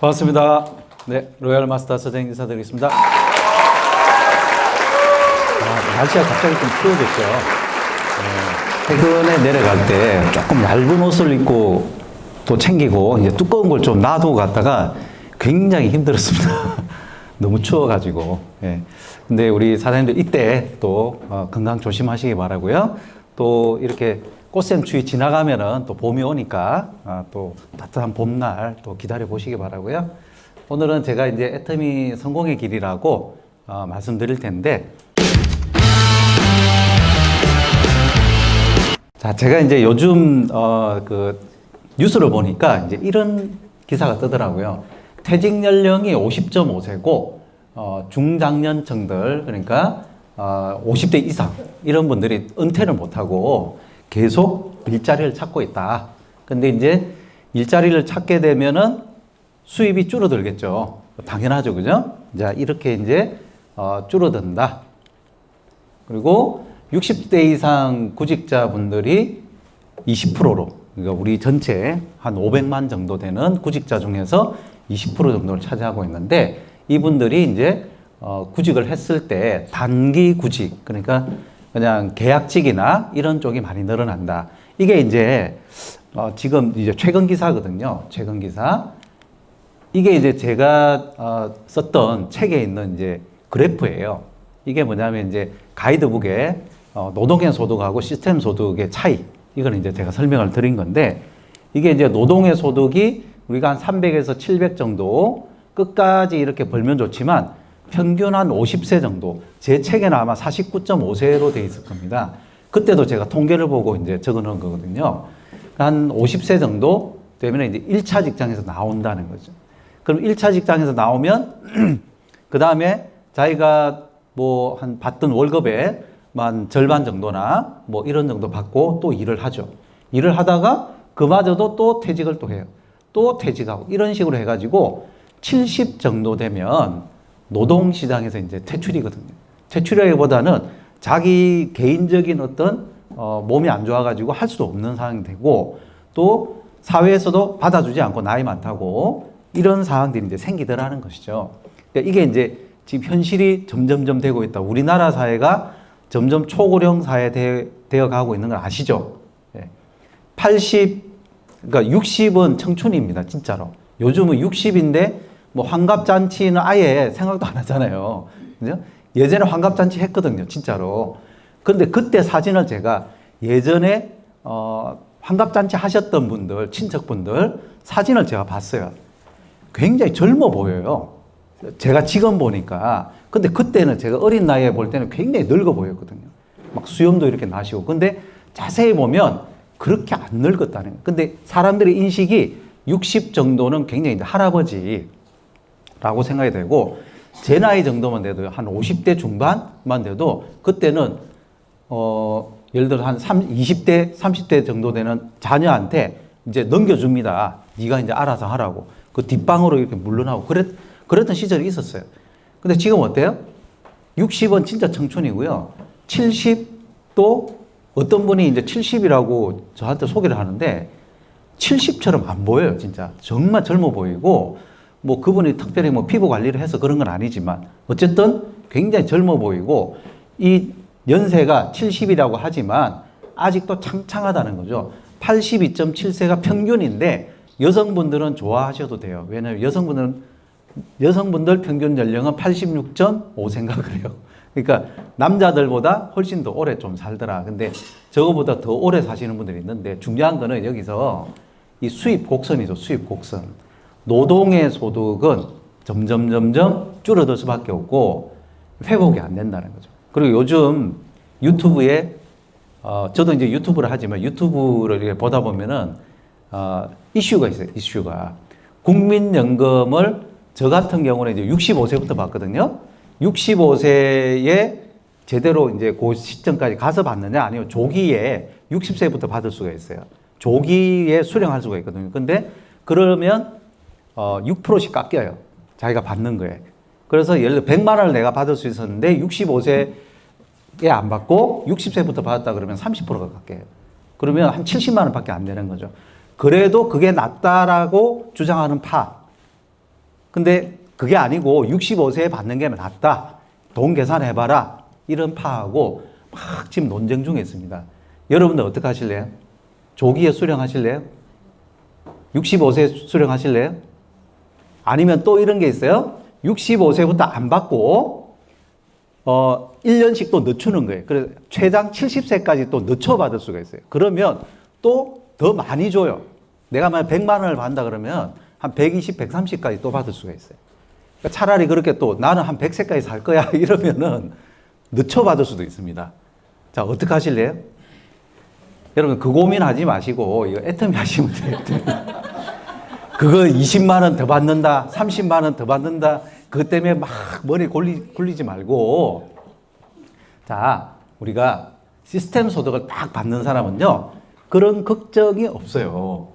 반갑습니다. 네, 로얄 마스터 서정 인사드리겠습니다. 날씨가 갑자기 좀 추워졌죠. 최근에 내려갈 때 조금 얇은 옷을 입고 또 챙기고 이제 두꺼운 걸 좀 놔두고 갔다가 굉장히 힘들었습니다. 너무 추워가지고. 예. 근데 우리 사장님들 이때 또 건강 조심하시기 바라고요. 또 이렇게 꽃샘추위 지나가면은 또 봄이 오니까 또 따뜻한 봄날 또 기다려 보시기 바라고요. 오늘은 제가 이제 애터미 성공의 길이라고 말씀드릴 텐데, 자, 제가 이제 요즘 그 뉴스를 보니까 이제 이런 기사가 뜨더라고요. 퇴직 연령이 50.5세고 중장년층들, 그러니까 50대 이상 이런 분들이 은퇴를 못하고 계속 일자리를 찾고 있다. 근데 이제 일자리를 찾게 되면은 수입이 줄어들겠죠. 당연하죠, 그죠? 자, 이렇게 이제 줄어든다. 그리고 60대 이상 구직자분들이 20%로, 그러니까 우리 전체 한 500만 정도 되는 구직자 중에서 20% 정도를 차지하고 있는데, 이분들이 이제 구직을 했을 때 단기 구직, 그러니까 그냥 계약직이나 이런 쪽이 많이 늘어난다. 이게 이제 지금 이제 최근 기사거든요. 최근 기사. 이게 이제 제가 썼던 책에 있는 이제 그래프예요. 이게 뭐냐면 이제 가이드북에 노동의 소득하고 시스템 소득의 차이. 이걸 이제 제가 설명을 드린 건데, 이게 이제 노동의 소득이 우리가 한 300에서 700 정도 끝까지 이렇게 벌면 좋지만 평균 한 50세 정도, 제 책에는 아마 49.5세로 돼 있을 겁니다. 그때도 제가 통계를 보고 이제 적어 놓은 거거든요. 한 50세 정도 되면 이제 1차 직장에서 나온다는 거죠. 그럼 1차 직장에서 나오면, 그 다음에 자기가 뭐 한 받던 월급의 만 절반 정도나 뭐 이런 정도 받고 또 일을 하죠. 일을 하다가 그마저도 또 퇴직을 또 해요. 또 퇴직하고 이런 식으로 해가지고 70 정도 되면 노동시장에서 이제 퇴출이거든요. 퇴출이라기보다는 자기 개인적인 어떤 몸이 안 좋아가지고 할 수도 없는 상황이 되고, 또 사회에서도 받아주지 않고 나이 많다고 이런 상황들이 이제 생기더라는 것이죠. 그러니까 이게 이제 지금 현실이 점점점 되고 있다. 우리나라 사회가 점점 초고령 사회 되어 가고 있는 걸 아시죠? 그러니까 60은 청춘입니다. 진짜로. 요즘은 60인데 뭐 환갑잔치는 아예 생각도 안 하잖아요. 그죠? 예전에 환갑잔치 했거든요. 진짜로. 근데 그때 사진을 제가 예전에 환갑잔치 하셨던 분들, 친척분들 사진을 제가 봤어요. 굉장히 젊어 보여요. 제가 지금 보니까. 근데 그때는 제가 어린 나이에 볼 때는 굉장히 늙어 보였거든요. 막 수염도 이렇게 나시고. 근데 자세히 보면 그렇게 안 늙었다는 거예요. 근데 사람들의 인식이 60 정도는 굉장히 이제 할아버지라고 생각이 되고, 제 나이 정도만 돼도 한 50대 중반만 돼도 그때는 예를 들어 한 20대, 30대 정도 되는 자녀한테 이제 넘겨줍니다. 네가 이제 알아서 하라고. 그 뒷방으로 이렇게 물러나고 그랬던 시절이 있었어요. 근데 지금 어때요? 60은 진짜 청춘이고요. 70도 어떤 분이 이제 70이라고 저한테 소개를 하는데 70처럼 안 보여요, 진짜. 정말 젊어 보이고, 뭐 그분이 특별히 뭐 피부 관리를 해서 그런 건 아니지만 어쨌든 굉장히 젊어 보이고, 이 연세가 70이라고 하지만 아직도 창창하다는 거죠. 82.7세가 평균인데 여성분들은 좋아하셔도 돼요. 왜냐하면 여성분들 평균 연령은 86.5세인가 그래요. 그러니까 남자들보다 훨씬 더 오래 좀 살더라. 근데 저거보다 더 오래 사시는 분들이 있는데, 중요한 거는 여기서 이 수입 곡선이죠. 수입 곡선. 노동의 소득은 점점 줄어들 수밖에 없고 회복이 안 된다는 거죠. 그리고 요즘 유튜브에 저도 이제 유튜브를 하지만 유튜브를 이렇게 보다 보면은 이슈가 있어요. 이슈가 국민연금을 저 같은 경우는 이제 65세부터 받거든요. 65세에 제대로 이제 그 시점까지 가서 받느냐, 아니면 조기에 60세부터 받을 수가 있어요. 조기에 수령할 수가 있거든요. 근데 그러면 6%씩 깎여요. 자기가 받는 거에. 그래서 예를 들어 100만 원을 내가 받을 수 있었는데 65세에 안 받고 60세부터 받았다 그러면 30%가 깎여요. 그러면 한 70만 원밖에 안 되는 거죠. 그래도 그게 낫다라고 주장하는 파, 근데 그게 아니고 65세에 받는 게 낫다. 돈 계산해봐라. 이런 파하고 막 지금 논쟁 중에 있습니다. 여러분들 어떻게 하실래요? 조기에 수령하실래요? 65세 수령하실래요? 아니면 또 이런 게 있어요. 65세부터 안 받고 1년씩 또 늦추는 거예요. 그래서 최장 70세까지 또 늦춰 받을 수가 있어요. 그러면 또 더 많이 줘요. 내가 만약 100만 원을 받는다 그러면 한 120, 130까지 또 받을 수가 있어요. 그러니까 차라리 그렇게 또 나는 한 100세까지 살 거야 이러면은 늦춰 받을 수도 있습니다. 자, 어떻게 하실래요? 여러분 그 고민하지 마시고 이거 애터미 하시면 돼요. 그거 20만 원 더 받는다, 30만 원 더 받는다, 그것 때문에 막 머리 굴리지 말고, 자, 우리가 시스템 소득을 딱 받는 사람은요, 그런 걱정이 없어요.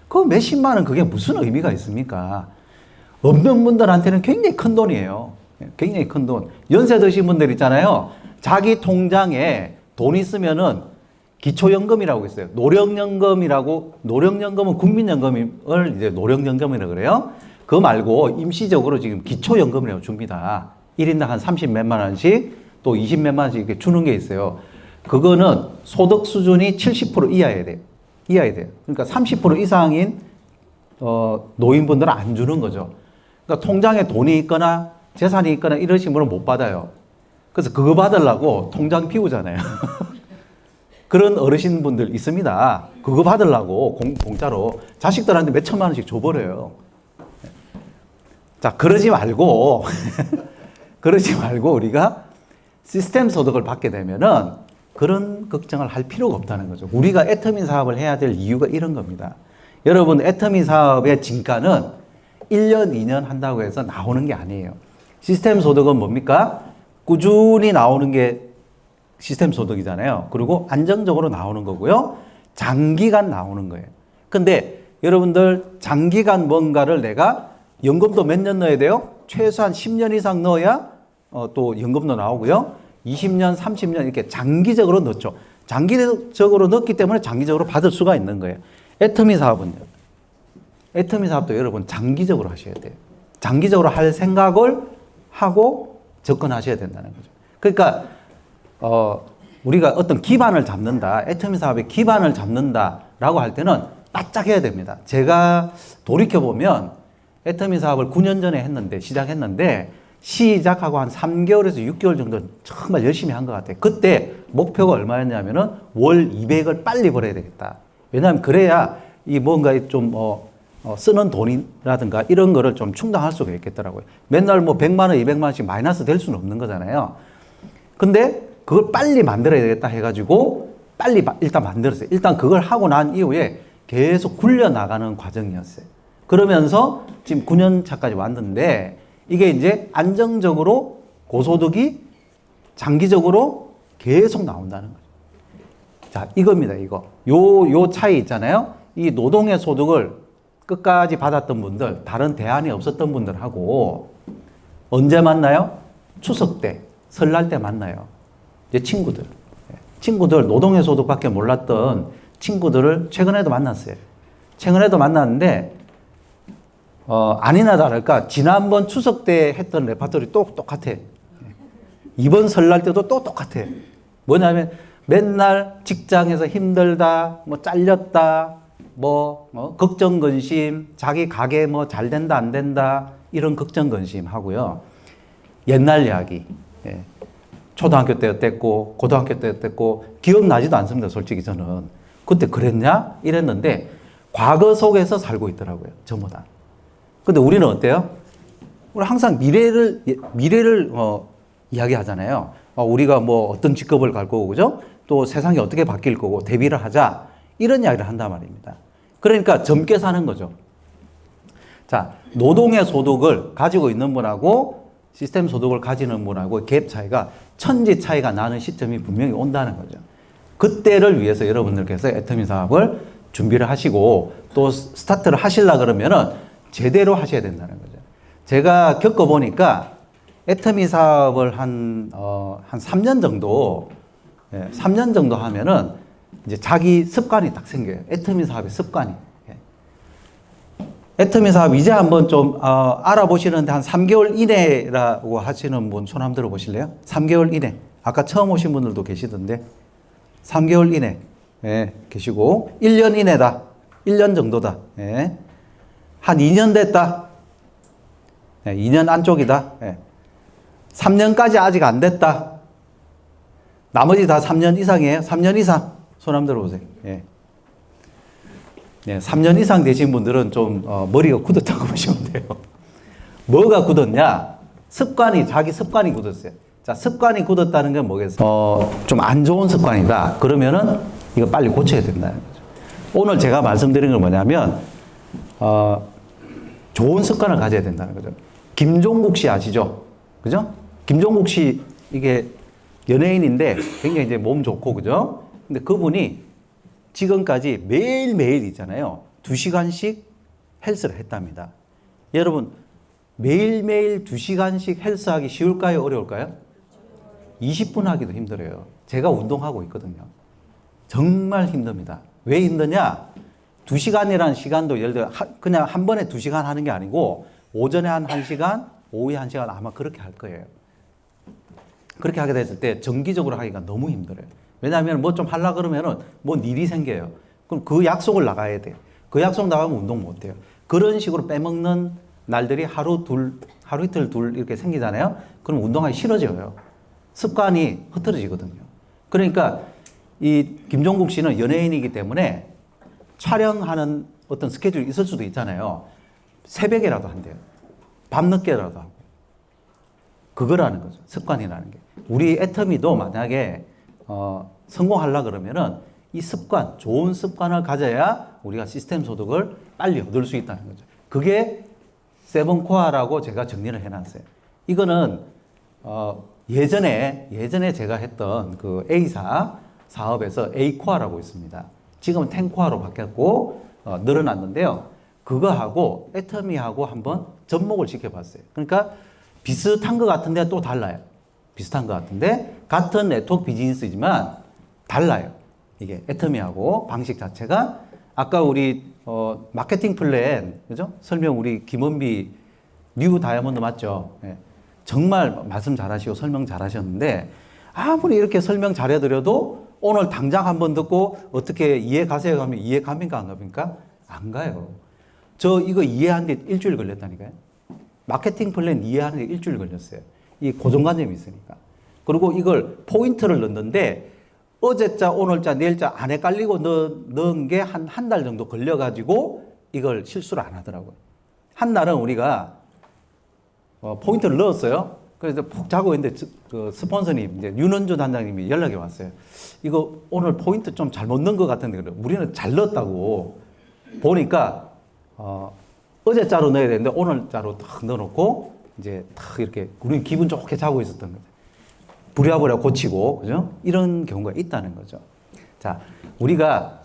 그 몇십만 원 그게 무슨 의미가 있습니까? 없는 분들한테는 굉장히 큰 돈이에요. 굉장히 큰 돈. 연세 드신 분들 있잖아요. 자기 통장에 돈 있으면은 기초연금이라고 있어요. 노령연금은 국민연금을 이제 노령연금이라고 그래요. 그거 말고 임시적으로 지금 기초연금이라고 줍니다. 1인당 한 30 몇만 원씩 또 20 몇만 원씩 이렇게 주는 게 있어요. 그거는 소득 수준이 70% 이하여야 돼요. 이하여야 돼요. 그러니까 30% 이상인 노인분들은 안 주는 거죠. 그러니까 통장에 돈이 있거나 재산이 있거나 이러신 분은 못 받아요. 그래서 그거 받으려고 통장 비우잖아요. 그런 어르신분들 있습니다. 그거 받으려고 공짜로 자식들한테 몇 천만 원씩 줘버려요. 자, 그러지 말고 우리가 시스템 소득을 받게 되면은 그런 걱정을 할 필요가 없다는 거죠. 우리가 애터미 사업을 해야 될 이유가 이런 겁니다. 여러분, 애터미 사업의 진가는 1년, 2년 한다고 해서 나오는 게 아니에요. 시스템 소득은 뭡니까? 꾸준히 나오는 게 시스템 소득이잖아요. 그리고 안정적으로 나오는 거고요. 장기간 나오는 거예요. 근데 여러분들 장기간 뭔가를 내가 연금도 몇 년 넣어야 돼요? 최소한 10년 이상 넣어야 또 연금도 나오고요. 20년, 30년 이렇게 장기적으로 넣죠. 장기적으로 넣기 때문에 장기적으로 받을 수가 있는 거예요. 애터미 사업은요. 애터미 사업도 여러분 장기적으로 하셔야 돼요. 장기적으로 할 생각을 하고 접근하셔야 된다는 거죠. 그러니까 우리가 어떤 기반을 잡는다, 애터미 사업의 기반을 잡는다라고 할 때는 바짝 해야 됩니다. 제가 돌이켜보면 애터미 사업을 9년 전에 시작했는데 시작하고 한 3개월에서 6개월 정도 정말 열심히 한 것 같아요. 그때 목표가 얼마였냐면은 월 200을 빨리 벌어야 되겠다. 왜냐하면 그래야 이 뭔가 좀 쓰는 돈이라든가 이런 거를 좀 충당할 수가 있겠더라고요. 맨날 뭐 100만 원, 200만 원씩 마이너스 될 수는 없는 거잖아요. 근데 그걸 빨리 만들어야 되겠다 해가지고 빨리 일단 만들었어요. 일단 그걸 하고 난 이후에 계속 굴려나가는 과정이었어요. 그러면서 지금 9년 차까지 왔는데 이게 이제 안정적으로 고소득이 장기적으로 계속 나온다는 거죠. 자, 이겁니다, 이거. 요 차이 있잖아요. 이 노동의 소득을 끝까지 받았던 분들, 다른 대안이 없었던 분들하고 언제 만나요? 추석 때, 설날 때 만나요. 이제 친구들 노동의 소득밖에 몰랐던 친구들을 최근에도 만났어요. 최근에도 만났는데 아니나 다를까 지난번 추석 때 했던 레파토리 또 똑같아. 이번 설날 때도 또 똑같아. 뭐냐면 맨날 직장에서 힘들다, 뭐 잘렸다, 걱정 근심, 자기 가게 뭐 잘 된다 안 된다 이런 걱정 근심 하고요. 옛날 이야기. 초등학교 때 어땠고 고등학교 때 어땠고 기억나지도 않습니다. 솔직히 저는 그때 그랬냐 이랬는데 과거 속에서 살고 있더라고요. 전부 다. 근데 우리는 어때요? 우리 항상 미래를 이야기하잖아요. 우리가 뭐 어떤 직업을 갈 거고, 그죠? 또 세상이 어떻게 바뀔 거고, 대비를 하자. 이런 이야기를 한단 말입니다. 그러니까 젊게 사는 거죠. 자, 노동의 소득을 가지고 있는 분하고 시스템 소득을 가지는 분하고 갭 차이가 천지 차이가 나는 시점이 분명히 온다는 거죠. 그때를 위해서 여러분들께서 애터미 사업을 준비를 하시고 또 스타트를 하시려고 그러면은 제대로 하셔야 된다는 거죠. 제가 겪어보니까 애터미 사업을 한 3년 정도, 3년 정도 하면은 이제 자기 습관이 딱 생겨요. 애터미 사업의 습관이. 애터미 사업 이제 한번 좀 알아보시는데 한 3개월 이내라고 하시는 분 손 한번 들어보실래요? 3개월 이내. 아까 처음 오신 분들도 계시던데 3개월 이내 예, 계시고 1년 이내다. 1년 정도다. 예. 한 2년 됐다. 예, 2년 안쪽이다. 예. 3년까지 아직 안 됐다. 나머지 다 3년 이상이에요. 3년 이상 손 한번 들어보세요. 예. 네, 3년 이상 되신 분들은 좀 머리가 굳었다고 보시면 돼요. 뭐가 굳었냐? 자기 습관이 굳었어요. 자, 습관이 굳었다는 건 뭐겠어요? 좀 안 좋은 습관이다. 그러면은 이거 빨리 고쳐야 된다는 거죠. 오늘 제가 말씀드린 건 뭐냐면, 좋은 습관을 가져야 된다는 거죠. 김종국 씨 아시죠? 그죠? 김종국 씨, 이게 연예인인데 굉장히 이제 몸 좋고, 그죠? 근데 그분이 지금까지 매일매일 있잖아요. 2시간씩 헬스를 했답니다. 여러분, 매일매일 2시간씩 헬스하기 쉬울까요? 어려울까요? 20분 하기도 힘들어요. 제가 운동하고 있거든요. 정말 힘듭니다. 왜 힘드냐? 2시간이라는 시간도 예를 들어 그냥 한 번에 2시간 하는 게 아니고 오전에 한 1시간, 오후에 1시간 아마 그렇게 할 거예요. 그렇게 하게 됐을 때 정기적으로 하기가 너무 힘들어요. 왜냐하면 뭐 좀 하려고 그러면은 뭔 일이 생겨요. 그럼 그 약속을 나가야 돼요. 그 약속 나가면 운동 못 해요. 그런 식으로 빼먹는 날들이 하루 이틀 둘 이렇게 생기잖아요. 그럼 운동하기 싫어져요. 습관이 흐트러지거든요. 그러니까 이 김종국 씨는 연예인이기 때문에 촬영하는 어떤 스케줄이 있을 수도 있잖아요. 새벽에라도 한대요. 밤늦게라도 하고. 그거라는 거죠. 습관이라는 게. 우리 애터미도 만약에 성공하려고 그러면은 이 습관, 좋은 습관을 가져야 우리가 시스템 소득을 빨리 얻을 수 있다는 거죠. 그게 세븐코어라고 제가 정리를 해놨어요. 이거는 예전에 제가 했던 그 A사 사업에서 A코어라고 있습니다. 지금은 10코어로 바뀌었고 늘어났는데요. 그거하고 애터미하고 한번 접목을 시켜봤어요. 그러니까 비슷한 것 같은데 또 달라요. 비슷한 것 같은데 같은 네트워크 비즈니스지만 달라요. 이게 애터미하고 방식 자체가 아까 우리 마케팅 플랜 그죠? 설명 우리 김원비 뉴 다이아몬드 맞죠? 예. 정말 말씀 잘하시고 설명 잘하셨는데 아무리 이렇게 설명 잘해드려도 오늘 당장 한번 듣고 어떻게 이해 가세요 하면 이해 갑니까 안 갑니까? 안 가요. 저 이거 이해하는데 일주일 걸렸다니까요. 마케팅 플랜 이해하는 데 일주일 걸렸어요. 이 고정관념이 있으니까. 그리고 이걸 포인트를 넣는데 어제자, 오늘자, 내일자 안 헷갈리고 넣은 게 한 달 정도 걸려가지고 이걸 실수를 안 하더라고요. 한 날은 우리가 포인트를 넣었어요. 그래서 푹 자고 있는데 그 스폰서님, 이제 윤원주 단장님이 연락이 왔어요. 이거 오늘 포인트 좀 잘못 넣은 것 같은데 그래요. 우리는 잘 넣었다고. 보니까 어제자로 넣어야 되는데 오늘자로 딱 넣어놓고 이제 딱 이렇게 우리는 기분 좋게 자고 있었던 거죠. 부랴부랴 고치고 그죠? 이런 경우가 있다는 거죠. 자, 우리가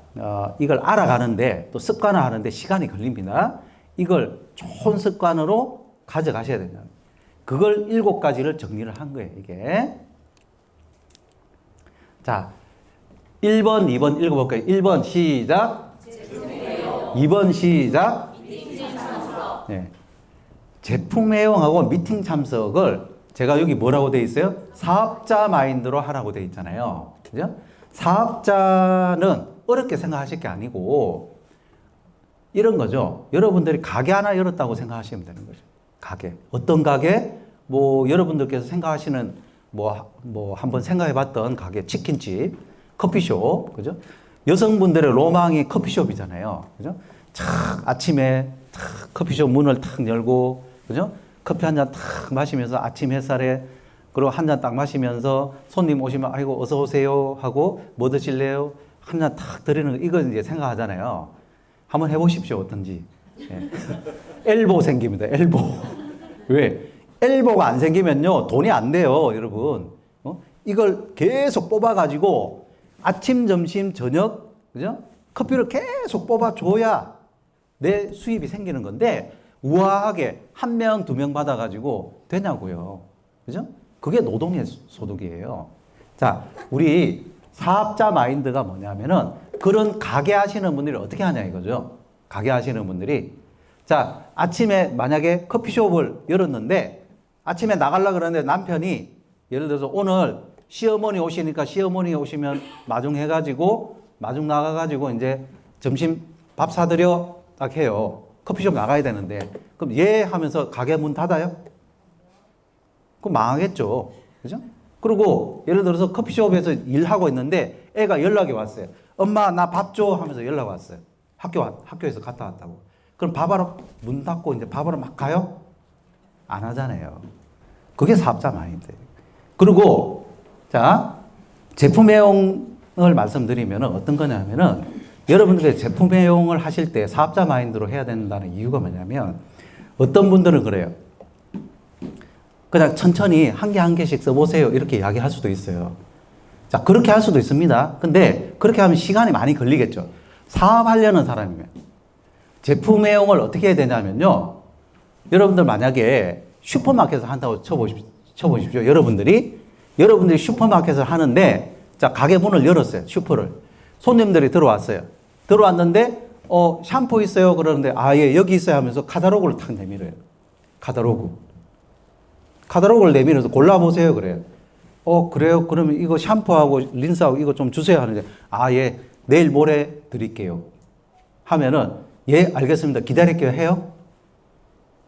이걸 알아가는데 또 습관화하는데 시간이 걸립니다. 이걸 좋은 습관으로 가져가셔야 된다. 그걸 7가지를 정리를 한 거예요, 이게. 자, 1번, 2번 읽어볼까요? 1번 시작. 2번 시작. 네. 제품 애용하고 미팅 참석을 제가 여기 뭐라고 돼 있어요? 사업자 마인드로 하라고 돼 있잖아요. 그죠? 사업자는 어렵게 생각하실 게 아니고 이런 거죠. 여러분들이 가게 하나 열었다고 생각하시면 되는 거죠. 가게. 어떤 가게? 뭐 여러분들께서 생각하시는 뭐 한번 생각해 봤던 가게, 치킨집, 커피숍. 그죠? 여성분들의 로망이 커피숍이잖아요. 그죠? 착 아침에 탁 커피숍 문을 탁 열고 그죠? 커피 한 잔 탁 마시면서 아침 햇살에 그리고 한 잔 딱 마시면서 손님 오시면 아이고 어서 오세요 하고 뭐 드실래요? 한 잔 탁 드리는 거 이거 이제 생각하잖아요. 한번 해보십시오 어떤지. 예. 엘보 생깁니다. 엘보. 왜? 엘보가 안 생기면요 돈이 안 돼요, 여러분. 이걸 계속 뽑아가지고 아침, 점심, 저녁, 그죠? 커피를 계속 뽑아줘야 내 수입이 생기는 건데 우아하게 1명, 2명 받아가지고 되냐고요. 그죠? 그게 노동의 소득이에요. 자, 우리 사업자 마인드가 뭐냐면은 그런 가게 하시는 분들이 어떻게 하냐 이거죠. 가게 하시는 분들이 자, 아침에 만약에 커피숍을 열었는데 아침에 나가려고 그러는데 남편이 예를 들어서 오늘 시어머니 오시니까 시어머니 오시면 마중 해가지고 마중 나가가지고 이제 점심 밥 사드려 딱 해요. 커피숍 나가야 되는데 그럼 예 하면서 가게 문 닫아요? 그럼 망하겠죠. 그죠? 그리고 예를 들어서 커피숍에서 일하고 있는데 애가 연락이 왔어요. 엄마 나 밥 줘 하면서 연락 왔어요. 학교에서 갔다 왔다고. 그럼 밥하러 문 닫고 이제 밥하러 막 가요? 안 하잖아요. 그게 사업자 마인드. 그리고 자 제품 애용을 말씀드리면 어떤 거냐면은 여러분들이 제품 애용을 하실 때 사업자 마인드로 해야 된다는 이유가 뭐냐면 어떤 분들은 그래요. 그냥 천천히 한 개 한 개씩 써보세요. 이렇게 이야기할 수도 있어요. 자, 그렇게 할 수도 있습니다. 근데 그렇게 하면 시간이 많이 걸리겠죠. 사업하려는 사람이면. 제품 애용을 어떻게 해야 되냐면요. 여러분들 만약에 슈퍼마켓에서 한다고 쳐보십시오. 여러분들이 슈퍼마켓을 하는데, 자, 가게 문을 열었어요. 슈퍼를. 손님들이 들어왔어요. 들어왔는데, 샴푸 있어요? 그러는데, 아, 예, 여기 있어요 하면서 카탈로그를 탁 내밀어요. 카탈로그를 내밀어서 골라보세요. 그래요. 그래요? 그러면 이거 샴푸하고 린스하고 이거 좀 주세요. 하는데, 아, 예, 내일 모레 드릴게요. 하면은, 예, 알겠습니다. 기다릴게요. 해요?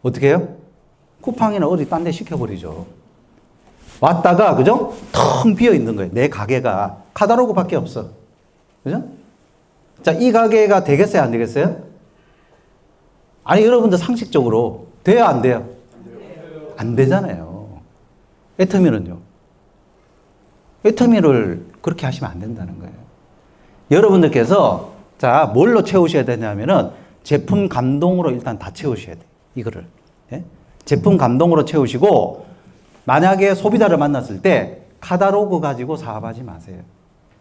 어떻게 해요? 쿠팡이나 어디 딴 데 시켜버리죠. 왔다가, 그죠? 텅 비어 있는 거예요. 내 가게가. 카탈로그 밖에 없어. 그죠? 자, 이 가게가 되겠어요? 안 되겠어요? 아니, 여러분들 상식적으로 돼요? 안 돼요? 안 되잖아요. 애터미는요. 애터미를 그렇게 하시면 안 된다는 거예요. 여러분들께서 자, 뭘로 채우셔야 되냐면은 제품 감동으로 일단 다 채우셔야 돼요. 이거를. 예? 제품 감동으로 채우시고 만약에 소비자를 만났을 때 카탈로그 가지고 사업하지 마세요.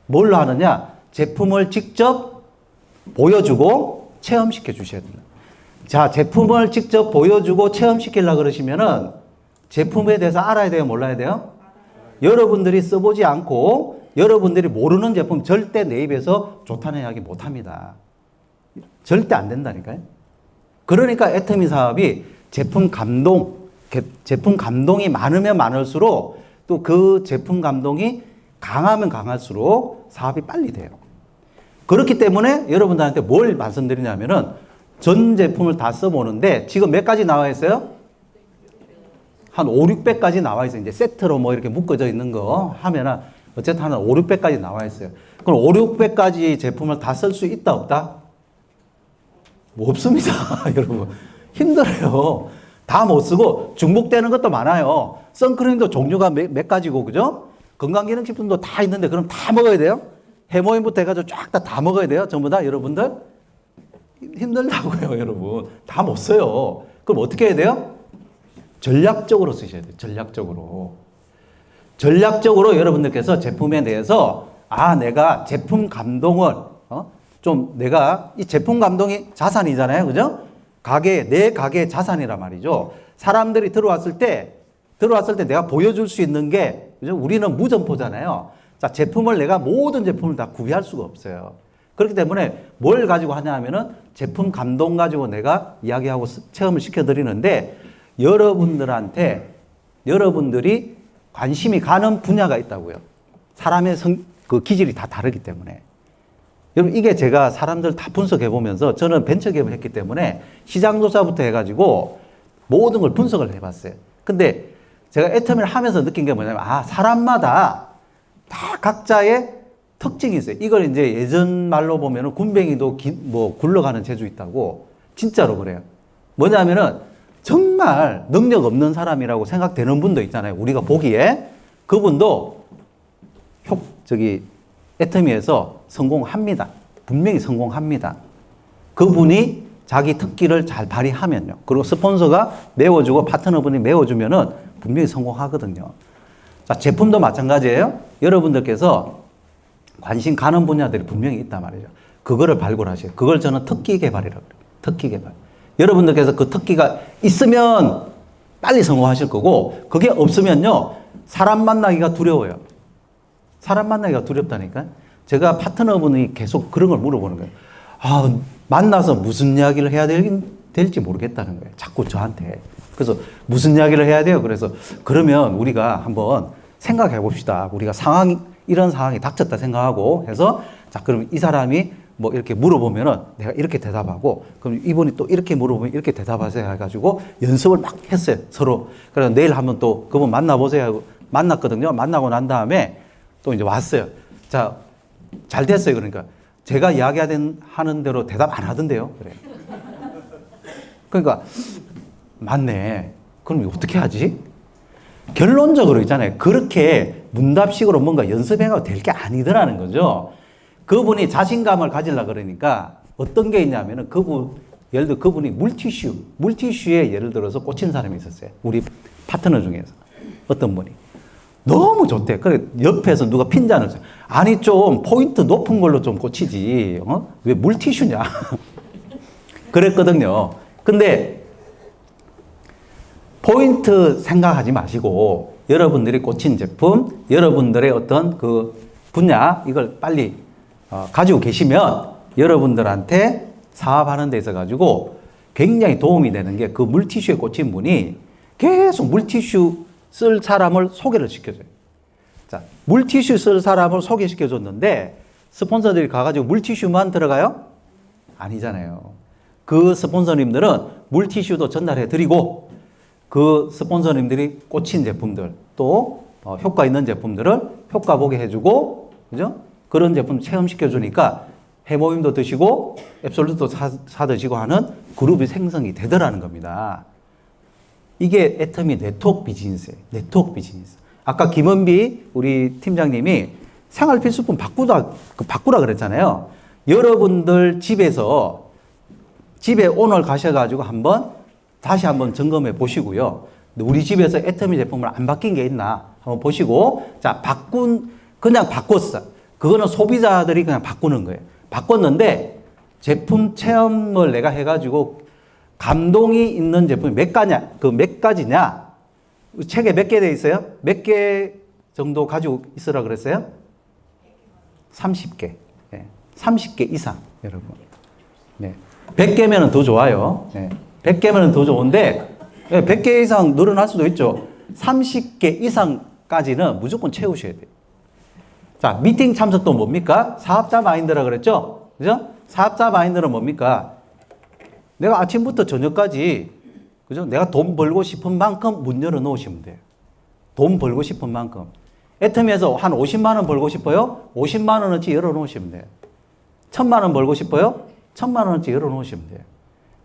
뭘로 하느냐? 제품을 직접 보여주고 체험시켜 주셔야 됩니다. 자, 제품을 직접 보여주고 체험시키려고 그러시면은 제품에 대해서 알아야 돼요? 몰라야 돼요? 여러분들이 써보지 않고 여러분들이 모르는 제품 절대 내 입에서 좋다는 이야기 못 합니다. 절대 안 된다니까요. 그러니까 애터미 사업이 제품 감동이 많으면 많을수록 또 그 제품 감동이 강하면 강할수록 사업이 빨리 돼요. 그렇기 때문에 여러분들한테 뭘 말씀드리냐면은 전 제품을 다 써보는데 지금 몇 가지 나와 있어요? 한 5, 600까지 나와 있어요. 이제 세트로 뭐 이렇게 묶어져 있는 거 하면은 어쨌든 한 5, 600까지 나와 있어요. 그럼 5, 600가지 제품을 다 쓸 수 있다, 없다? 뭐 없습니다. 여러분. 힘들어요. 다 못 쓰고 중복되는 것도 많아요. 선크림도 종류가 몇 가지고, 그죠? 건강기능식품도 다 있는데 그럼 다 먹어야 돼요? 해모인부터 해가지고 쫙 다 먹어야 돼요? 전부 다 여러분들? 힘들다고요, 여러분. 다 못 써요. 그럼 어떻게 해야 돼요? 전략적으로 쓰셔야 돼요. 전략적으로 여러분들께서 제품에 대해서 내가 제품 감동을 좀 내가 이 제품 감동이 자산이잖아요. 그죠? 내 가게의 자산이란 말이죠. 사람들이 들어왔을 때 내가 보여줄 수 있는 게, 그죠? 우리는 무점포잖아요. 자, 제품을 내가 모든 제품을 다 구비할 수가 없어요. 그렇기 때문에 뭘 가지고 하냐 하면은 제품 감동 가지고 내가 이야기하고 체험을 시켜드리는데 여러분들이 관심이 가는 분야가 있다고요. 사람의 그 기질이 다 다르기 때문에. 여러분, 이게 제가 사람들 다 분석해 보면서 저는 벤처 기업을 했기 때문에 시장조사부터 해가지고 모든 걸 분석을 해봤어요. 근데 제가 애터미를 하면서 느낀 게 뭐냐면, 사람마다 다 각자의 특징이 있어요. 이걸 이제 예전 말로 보면은 군뱅이도 굴러가는 재주 있다고. 진짜로 그래요. 뭐냐면은 정말 능력 없는 사람이라고 생각되는 분도 있잖아요. 우리가 보기에. 그분도 애터미에서 성공합니다. 분명히 성공합니다. 그분이 자기 특기를 잘 발휘하면요. 그리고 스폰서가 메워주고 파트너분이 메워주면은 분명히 성공하거든요. 자, 제품도 마찬가지예요. 여러분들께서 관심 가는 분야들이 분명히 있단 말이죠. 그거를 발굴하셔요. 그걸 저는 특기 개발이라고 그래요. 특기 개발. 여러분들께서 그 특기가 있으면 빨리 성공하실 거고, 그게 없으면요, 사람 만나기가 두려워요. 사람 만나기가 두렵다니까. 제가 파트너분이 계속 그런 걸 물어보는 거예요. 만나서 무슨 이야기를 해야 될지 모르겠다는 거예요. 자꾸 저한테. 그래서 무슨 이야기를 해야 돼요? 그래서 그러면 우리가 한번 생각해 봅시다. 우리가 이런 상황이 닥쳤다 생각하고 해서 자, 그럼 이 사람이 뭐 이렇게 물어보면은 내가 이렇게 대답하고 그럼 이분이 또 이렇게 물어보면 이렇게 대답하세요 해가지고 연습을 막 했어요. 서로. 그래서 내일 한번 또 그분 만나보세요 하고 만났거든요. 만나고 난 다음에 또 이제 왔어요. 자, 잘 됐어요. 그러니까 제가 이야기하는 대로 대답 안 하던데요. 그래. 그러니까 맞네. 그럼 어떻게 하지? 결론적으로 있잖아요. 그렇게 문답식으로 뭔가 연습해가 될 게 아니더라는 거죠. 그분이 자신감을 가지려 그러니까 어떤 게 있냐면은 예를 들어 그분이 물티슈에 예를 들어서 꽂힌 사람이 있었어요. 우리 파트너 중에서 어떤 분이. 너무 좋대. 그래, 옆에서 누가 핀잔을 써요. 아니, 좀 포인트 높은 걸로 좀 꽂히지. 왜 물티슈냐? 그랬거든요. 근데 포인트 생각하지 마시고 여러분들이 꽂힌 제품, 여러분들의 어떤 그 분야, 이걸 빨리 가지고 계시면 여러분들한테 사업하는 데 있어 가지고 굉장히 도움이 되는 게 그 물티슈에 꽂힌 분이 계속 물티슈 쓸 사람을 소개를 시켜줘요. 자, 물티슈 쓸 사람을 소개시켜줬는데 스폰서들이 가가지고 물티슈만 들어가요? 아니잖아요. 그 스폰서님들은 물티슈도 전달해드리고 그 스폰서님들이 꽂힌 제품들 또 효과 있는 제품들을 효과 보게 해주고 그죠? 그런 제품 체험시켜주니까 해모임도 드시고 앱솔루트도 사 드시고 하는 그룹이 생성이 되더라는 겁니다. 이게 애터미 네트워크 비즈니스예요. 네트워크 비즈니스. 아까 김은비 우리 팀장님이 생활 필수품 바꾸라 그랬잖아요. 여러분들 집에 오늘 가셔가지고 다시 한번 점검해 보시고요. 우리 집에서 애터미 제품을 안 바뀐 게 있나 한번 보시고, 자, 그냥 바꿨어. 그거는 소비자들이 그냥 바꾸는 거예요. 바꿨는데 제품 체험을 내가 해가지고 감동이 있는 제품이 몇 가지냐? 책에 몇 개 돼 있어요? 몇 개 정도 가지고 있으라 그랬어요? 30개. 네. 30개 이상, 여러분. 네. 100개면 더 좋아요. 네. 100개면 더 좋은데, 100개 이상 늘어날 수도 있죠. 30개 이상까지는 무조건 채우셔야 돼요. 자, 미팅 참석도 뭡니까? 사업자 마인드라 그랬죠? 그죠? 사업자 마인드는 뭡니까? 내가 아침부터 저녁까지, 그죠? 내가 돈 벌고 싶은 만큼 문 열어 놓으시면 돼요. 돈 벌고 싶은 만큼. 애터미에서 한 50만 원 벌고 싶어요? 50만 원어치 열어 놓으시면 돼요. 1000만 원 벌고 싶어요? 1000만 원어치 열어 놓으시면 돼요.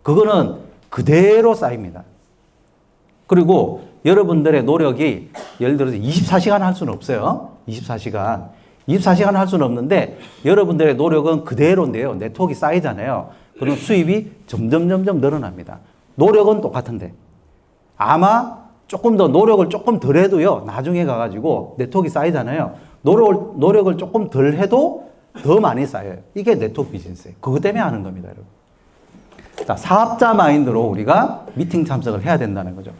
그거는 그대로 쌓입니다. 그리고 여러분들의 노력이 예를 들어서 24시간 할 수는 없어요. 24시간 할 수는 없는데 여러분들의 노력은 그대로인데요. 네트워크가 쌓이잖아요. 그럼 수입이 점점 늘어납니다. 노력은 똑같은데 아마 조금 더 노력을 조금 덜 해도요. 나중에 가가지고 네트워크가 쌓이잖아요. 노력을 조금 덜 해도 더 많이 쌓여요. 이게 네트워크 비즈니스예요. 그것 때문에 하는 겁니다, 여러분. 자, 사업자 마인드로 우리가 미팅 참석을 해야 된다는 거죠.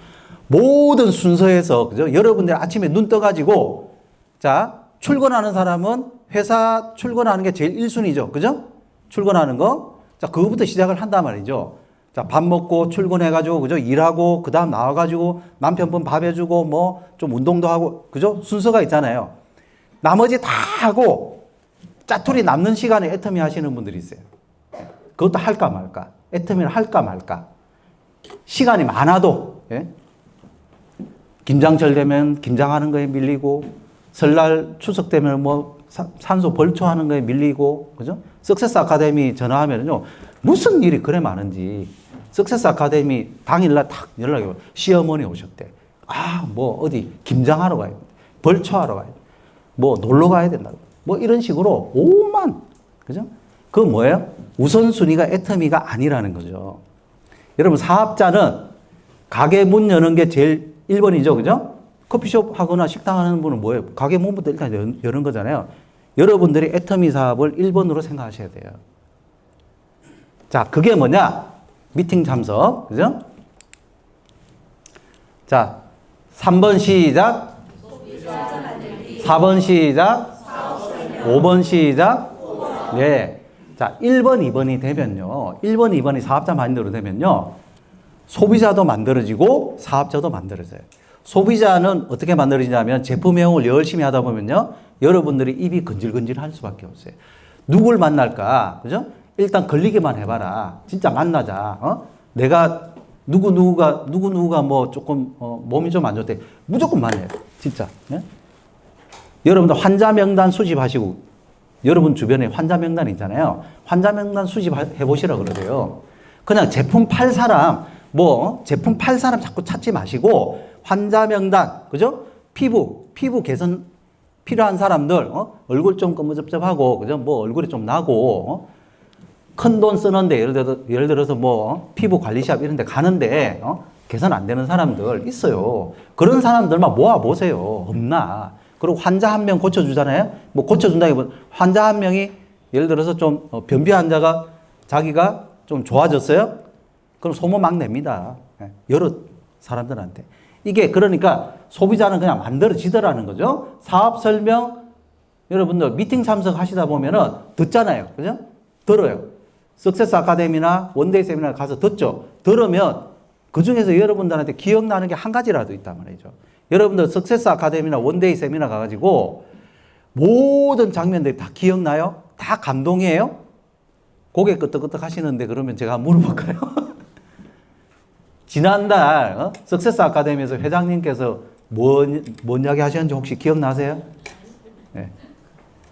모든 순서에서, 그죠? 여러분들 아침에 눈 떠가지고, 자, 출근하는 사람은 회사 출근하는 게 제일 1순위죠. 그죠? 출근하는 거. 자, 그거부터 시작을 한단 말이죠. 자, 밥 먹고 출근해가지고, 그죠? 일하고, 그 다음 나와가지고, 남편분 밥 해주고, 뭐, 좀 운동도 하고, 그죠? 순서가 있잖아요. 나머지 다 하고, 짜투리 남는 시간에 애터미 하시는 분들이 있어요. 그것도 할까 말까. 애터미를 할까 말까. 시간이 많아도, 예? 김장철 되면 김장하는 거에 밀리고, 설날 추석 되면 뭐 산소 벌초하는 거에 밀리고, 그죠? 석세스 아카데미 전화하면요. 무슨 일이 그래 많은지. 석세스 아카데미 당일날 탁 연락이 오고, 시어머니 오셨대. 아, 뭐 어디 김장하러 가야 돼. 벌초하러 가야 돼. 뭐 놀러 가야 된다. 뭐 이런 식으로 오만, 그죠? 그거 뭐예요? 우선순위가 애터미가 아니라는 거죠. 여러분, 사업자는 가게 문 여는 게 제일 1번이죠. 그죠? 커피숍 하거나 식당 하는 분은 뭐예요? 가게 문부터 일단 여는 거잖아요. 여러분들이 애터미 사업을 1번으로 생각하셔야 돼요. 자, 그게 뭐냐? 미팅 참석. 그죠? 자, 3번 시작. 4번 시작. 5번 시작. 네. 자, 1번, 2번이 되면요. 1번, 2번이 사업자 마인드로 되면요. 소비자도 만들어지고 사업자도 만들어져요. 소비자는 어떻게 만들어지냐면 제품 애용을 열심히 하다 보면요. 여러분들이 입이 건질건질 할 수밖에 없어요. 누굴 만날까? 그죠? 일단 걸리기만 해봐라. 진짜 만나자. 내가 누구가 뭐 조금 몸이 좀 안 좋대. 무조건 만나요. 진짜. 예? 여러분들 환자 명단 수집하시고 여러분 주변에 환자 명단 있잖아요. 환자 명단 수집해 보시라 그러세요. 그냥 제품 팔 사람 제품 팔 사람 자꾸 찾지 마시고 환자 명단, 그죠? 피부 개선 필요한 사람들, 얼굴 좀 검은접접하고, 그죠? 뭐 얼굴이 좀 나고, 큰 돈 쓰는데 예를 들어서 피부 관리샵 이런 데 가는데 개선 안 되는 사람들 있어요. 그런 사람들만 모아 보세요. 없나? 그리고 환자 한 명 고쳐주잖아요. 뭐 고쳐준다기보다 환자 한 명이 예를 들어서 좀 변비 환자가 자기가 좀 좋아졌어요. 그럼 소문 막 냅니다. 여러 사람들한테. 이게 그러니까 소비자는 그냥 만들어지더라는 거죠. 사업 설명 여러분들 미팅 참석하시다 보면은 듣잖아요. 그죠? 들어요. 석세스 아카데미나 원데이 세미나 가서 듣죠. 들으면 그 중에서 여러분들한테 기억나는 게 한 가지라도 있단 말이죠. 여러분들 석세스 아카데미나 원데이 세미나 가가지고 모든 장면들이 다 기억나요? 다 감동이에요? 고개 끄덕끄덕 하시는데 그러면 제가 물어볼까요? 지난달 석세스 아카데미에서 회장님께서 뭔 이야기 하셨는지 혹시 기억나세요? 네.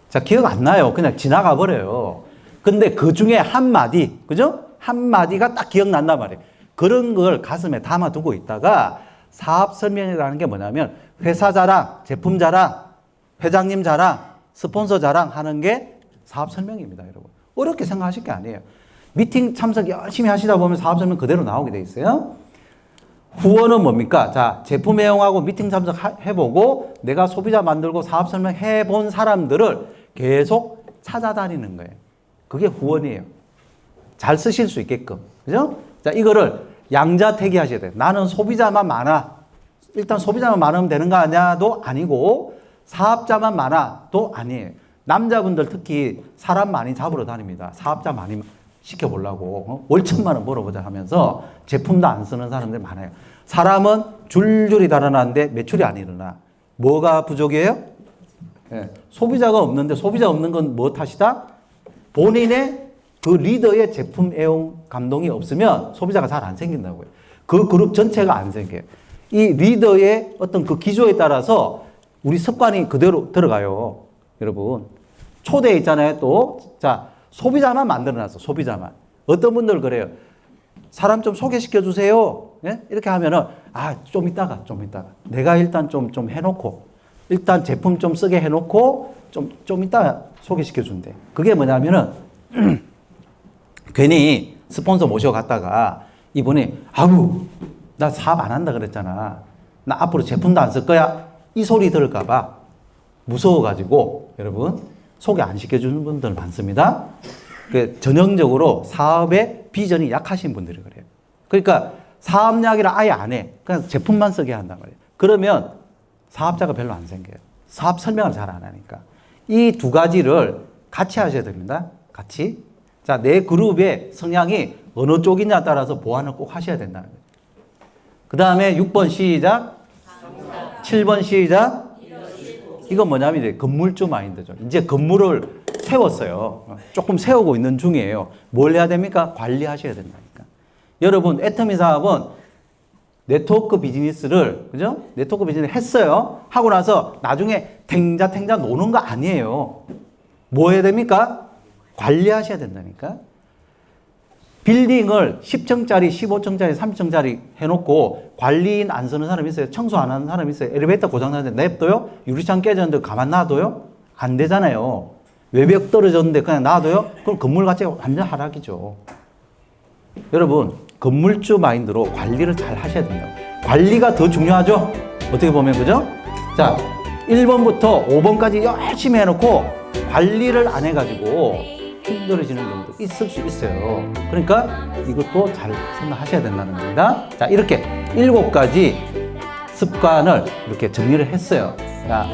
자, 기억 안 나요. 그냥 지나가 버려요. 근데 그 중에 한마디, 그죠? 한마디가 딱 기억난단 말이에요. 그런 걸 가슴에 담아두고 있다가 사업 설명이라는 게 뭐냐면 회사 자랑, 제품 자랑, 회장님 자랑, 스폰서 자랑 하는 게 사업 설명입니다, 여러분. 어렵게 생각하실 게 아니에요. 미팅 참석 열심히 하시다 보면 사업 설명 그대로 나오게 돼 있어요. 후원은 뭡니까? 자, 제품 애용하고 미팅 참석해보고 내가 소비자 만들고 사업 설명 해본 사람들을 계속 찾아다니는 거예요. 그게 후원이에요. 잘 쓰실 수 있게끔. 그죠? 자, 이거를 양자택일 하셔야 돼요. 나는 소비자만 많아. 일단 소비자만 많으면 되는 거 아니야도 아니고 사업자만 많아도 아니에요. 남자분들 특히 사람 많이 잡으러 다닙니다. 사업자 많이 시켜보려고 월 1,000만 원 벌어보자 하면서 제품도 안 쓰는 사람들이 많아요. 사람은 줄줄이 달아나는데 매출이 안 일어나. 뭐가 부족이에요? 네. 소비자가 없는데 소비자 없는 건 뭐 탓이다? 본인의 그 리더의 제품 애용 감동이 없으면 소비자가 잘 안 생긴다고요. 그 그룹 전체가 안 생겨요. 이 리더의 어떤 그 기조에 따라서 우리 습관이 그대로 들어가요. 여러분. 초대에 있잖아요. 또. 자, 소비자만 만들어놨어. 소비자만. 어떤 분들 그래요. 사람 좀 소개시켜 주세요. 예? 이렇게 하면은 좀 이따가. 내가 일단 좀 해놓고 일단 제품 좀 쓰게 해놓고 좀 이따 소개시켜 준대. 그게 뭐냐면은 괜히 스폰서 모셔갔다가 이분이 나 사업 안 한다 그랬잖아. 나 앞으로 제품도 안 쓸 거야. 이 소리 들을까 봐 무서워가지고 여러분 소개 안 시켜주는 분들 많습니다. 전형적으로 사업의 비전이 약하신 분들이 그래요. 그러니까 사업 이야기를 아예 안 해. 그냥 제품만 쓰게 한단 말이에요. 그러면 사업자가 별로 안 생겨요. 사업 설명을 잘 안 하니까. 이 두 가지를 같이 하셔야 됩니다. 같이. 자, 내 그룹의 성향이 어느 쪽이냐에 따라서 보완을 꼭 하셔야 된다는 거예요. 그 다음에 6번 시작. 7번 시작. 이건 뭐냐면 이제 건물주 마인드죠. 이제 건물을 세웠어요. 조금 세우고 있는 중이에요. 뭘 해야 됩니까? 관리하셔야 된다니까. 여러분, 애터미 사업은 네트워크 비즈니스를, 그죠? 네트워크 비즈니스를 했어요. 하고 나서 나중에 탱자 노는 거 아니에요. 뭐 해야 됩니까? 관리하셔야 된다니까. 빌딩을 10층짜리, 15층짜리, 30층짜리 해놓고 관리인 안 쓰는 사람이 있어요. 청소 안 하는 사람이 있어요. 엘리베이터 고장나는데 냅둬요? 유리창 깨졌는데 가만 놔둬요? 안 되잖아요. 외벽 떨어졌는데 그냥 놔둬요? 그럼 건물 가치가 완전 하락이죠. 여러분, 건물주 마인드로 관리를 잘 하셔야 됩니다. 관리가 더 중요하죠? 어떻게 보면, 그죠? 자, 1번부터 5번까지 열심히 해놓고 관리를 안 해가지고 힘들어지는 경우도 있을 수 있어요. 그러니까 이것도 잘 생각하셔야 된다는 겁니다. 자, 이렇게 7가지 습관을 이렇게 정리를 했어요. 자,